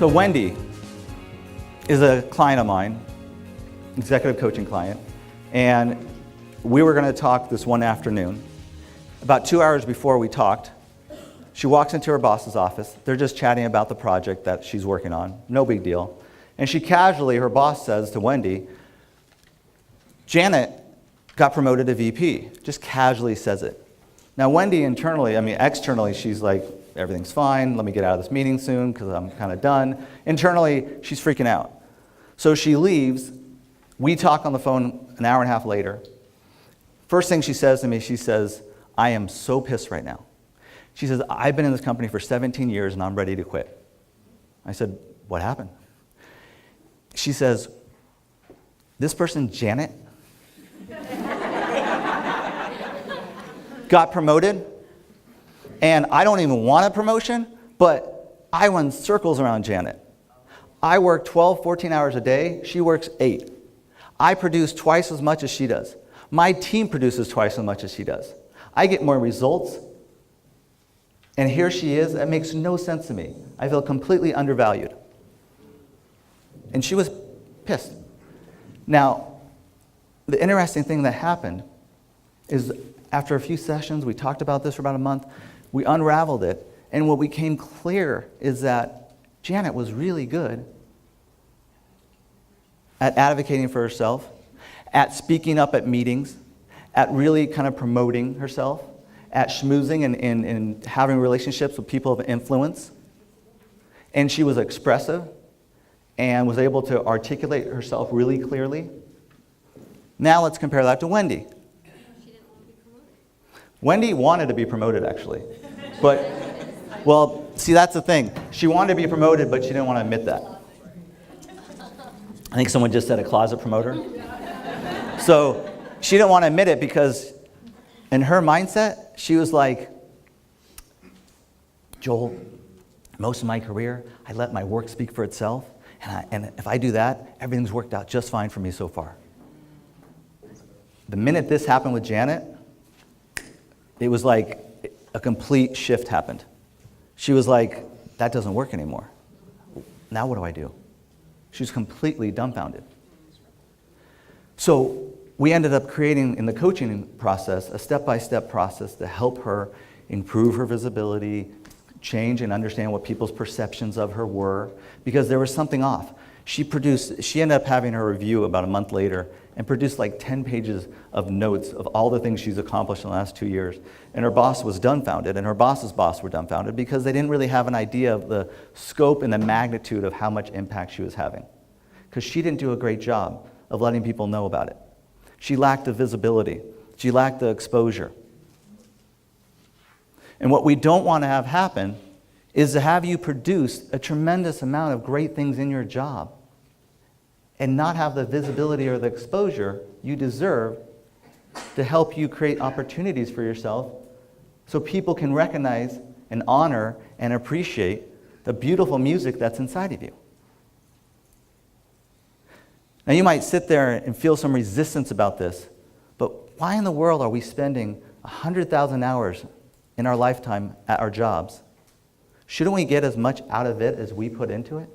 So Wendy is a client of mine, executive coaching client, and we were going to talk this one afternoon. About 2 hours before we talked, she walks into her boss's office. They're just chatting about the project that she's working on. No big deal. And she casually, her boss says to Wendy, Janet got promoted to VP. Just casually says it. Now Wendy externally, she's like, everything's fine. Let me get out of this meeting soon because I'm kind of done. Internally, she's freaking out. So she leaves. We talk on the phone an hour and a half later. First thing she says to me, she says, I am so pissed right now. She says, I've been in this company for 17 years and I'm ready to quit. I said, what happened? She says, this person, Janet, got promoted, and I don't even want a promotion, but I run circles around Janet. I work 12, 14 hours a day. She works 8. I produce twice as much as she does. My team produces twice as much as she does. I get more results. And here she is. That makes no sense to me. I feel completely undervalued. And she was pissed. Now, the interesting thing that happened is after a few sessions, we talked about this for about a month, we unraveled it, and what became clear is that Janet was really good at advocating for herself, at speaking up at meetings, at really kind of promoting herself, at schmoozing and having relationships with people of influence. And she was expressive and was able to articulate herself really clearly. Now let's compare that to Wendy. She didn't want to be promoted. Wendy wanted to be promoted, actually. But, well, see, that's the thing. She wanted to be promoted, but she didn't want to admit that. I think someone just said a closet promoter. So she didn't want to admit it because in her mindset, she was like, Joel, most of my career, I let my work speak for itself. And if I do that, everything's worked out just fine for me so far. The minute this happened with Janet, it was like a complete shift happened. She was like, that doesn't work anymore. Now what do I do? She was completely dumbfounded. So we ended up creating, in the coaching process, a step-by-step process to help her improve her visibility, change and understand what people's perceptions of her were, because there was something off. She ended up having her review about a month later and produced like 10 pages of notes of all the things she's accomplished in the last 2 years. And her boss was dumbfounded, and her boss's boss were dumbfounded because they didn't really have an idea of the scope and the magnitude of how much impact she was having. Because she didn't do a great job of letting people know about it. She lacked the visibility. She lacked the exposure. And what we don't want to have happen is to have you produce a tremendous amount of great things in your job and not have the visibility or the exposure you deserve to help you create opportunities for yourself so people can recognize and honor and appreciate the beautiful music that's inside of you. Now you might sit there and feel some resistance about this, but why in the world are we spending 100,000 hours in our lifetime at our jobs? Shouldn't we get as much out of it as we put into it?